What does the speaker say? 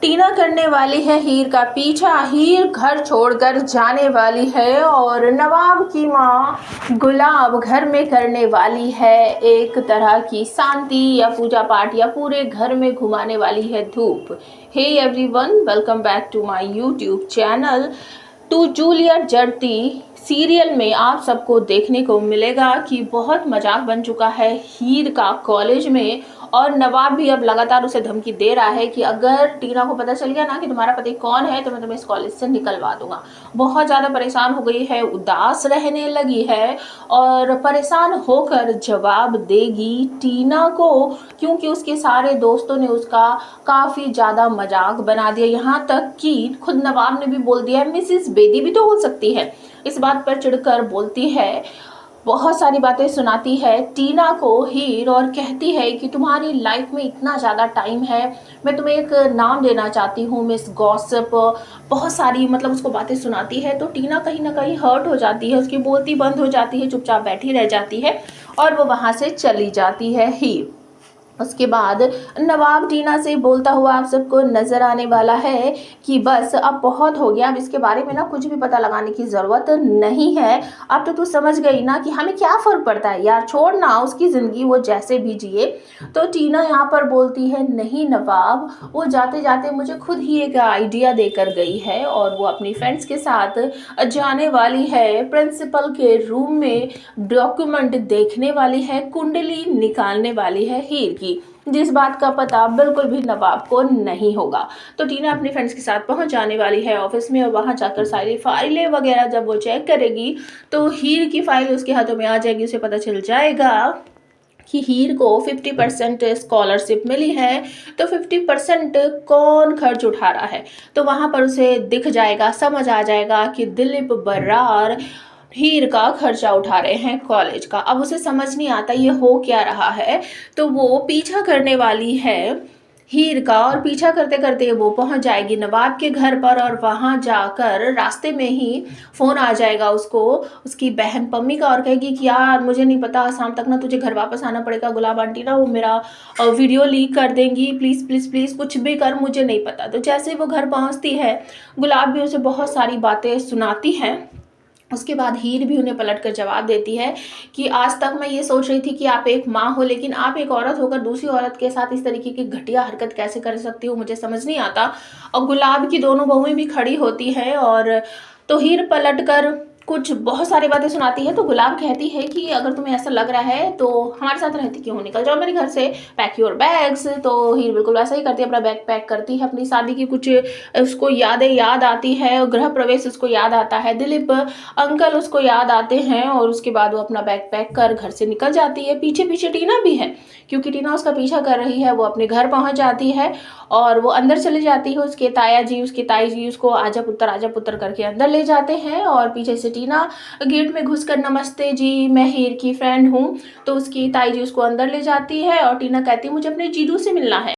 टीना करने वाली है हीर का पीछा, हीर घर छोड़कर जाने वाली है और नवाब की माँ गुलाब घर में करने वाली है एक तरह की शांति या पूजा पाठ या पूरे घर में घुमाने वाली है धूप। Hey everyone, welcome back to my YouTube channel. To Juliet जड़ती सीरियल में आप सबको देखने को मिलेगा कि बहुत मजाक बन चुका है हीर का कॉलेज में, और नवाब भी अब लगातार उसे धमकी दे रहा है कि अगर टीना को पता चल गया ना कि तुम्हारा पति कौन है तो मैं तुम्हें इस कॉलेज से निकलवा दूंगा। बहुत ज़्यादा परेशान हो गई है, उदास रहने लगी है और परेशान होकर जवाब देगी टीना को, क्योंकि उसके सारे दोस्तों ने उसका काफ़ी ज़्यादा मजाक बना दिया। यहाँ तक कि खुद नवाब ने भी बोल दिया मिसिस बेदी भी तो हो सकती है। इस बात पर चिढ़कर बोलती है, बहुत सारी बातें सुनाती है टीना को हीर और कहती है कि तुम्हारी लाइफ में इतना ज़्यादा टाइम है, मैं तुम्हें एक नाम देना चाहती हूँ, मिस गॉसिप। बहुत सारी मतलब उसको बातें सुनाती है तो टीना कहीं ना कहीं हर्ट हो जाती है, उसकी बोलती बंद हो जाती है, चुपचाप बैठी रह जाती है और वो वहाँ से चली जाती है हीर। उसके बाद नवाब टीना से बोलता हुआ आप सबको नजर आने वाला है कि बस अब बहुत हो गया, अब इसके बारे में ना कुछ भी पता लगाने की ज़रूरत नहीं है। अब तो तू समझ गई ना कि हमें क्या फ़र्क पड़ता है, यार छोड़ ना उसकी ज़िंदगी, वो जैसे भी जिए। तो टीना यहाँ पर बोलती है नहीं नवाब, वो जाते जाते मुझे खुद ही एक आइडिया देकर गई है और वो अपनी फ्रेंड्स के साथ जाने वाली है प्रिंसिपल के रूम में, डॉक्यूमेंट देखने वाली है, कुंडली निकालने वाली है हीर की, जिस बात का पता बिल्कुल भी नवाब को नहीं होगा। तो टीना अपने फ्रेंड्स के साथ पहुंच जाने वाली है ऑफिस में और वहां जाकर सारी फाइलें वगैरह जब वो चेक करेगी तो हीर की फाइल उसके हाथों में आ जाएगी। उसे पता चल जाएगा कि हीर को 50% स्कॉलरशिप मिली है, तो 50% कौन खर्च उठा रहा है। तो वहाँ पर उसे दिख जाएगा, समझ आ जाएगा कि दिलीप बर्रार हीर का खर्चा उठा रहे हैं कॉलेज का। अब उसे समझ नहीं आता ये हो क्या रहा है, तो वो पीछा करने वाली है हीर का और पीछा करते करते वो पहुंच जाएगी नवाब के घर पर और वहां जाकर रास्ते में ही फोन आ जाएगा उसको उसकी बहन पम्मी का और कहेगी कि यार मुझे नहीं पता, शाम तक ना तुझे घर वापस आना पड़ेगा, गुलाब आंटी ना वो मेरा वीडियो लीक कर देंगी, प्लीज़ प्लीज़ प्लीज़ कुछ भी कर, मुझे नहीं पता। तो जैसे ही वो घर पहुंचती है गुलाब भी उसे बहुत सारी बातें सुनाती है। उसके बाद हीर भी उन्हें पलट कर जवाब देती है कि आज तक मैं ये सोच रही थी कि आप एक माँ हो, लेकिन आप एक औरत होकर दूसरी औरत के साथ इस तरीके की घटिया हरकत कैसे कर सकती हो, मुझे समझ नहीं आता। और गुलाब की दोनों बहुएं भी खड़ी होती हैं और तो हीर पलट कर कुछ बहुत सारी बातें सुनाती है। तो गुलाब कहती है कि अगर तुम्हें ऐसा लग रहा है तो हमारे साथ रहती क्यों, निकल जाओ मेरे घर से, पैक योर बैग्स। तो हीर बिल्कुल वैसा ही करती है, अपना बैग पैक करती है, अपनी शादी की कुछ उसको यादें याद आती है, गृह प्रवेश उसको याद आता है, दिलीप अंकल उसको याद आते हैं और उसके बाद वो अपना बैग पैक कर घर से निकल जाती है। पीछे पीछे टीना भी है, क्योंकि टीना उसका पीछा कर रही है। वो अपने घर पहुंच जाती है और वो अंदर चली जाती है। उसके ताया जी उसके ताई जी उसको आजा पुत्र करके अंदर ले जाते हैं और पीछे से टीना गेट में घुसकर नमस्ते जी मैं हीर की फ्रेंड हूँ, तो उसकी ताई जी उसको अंदर ले जाती है और टीना कहती है मुझे अपने जीजू से मिलना है।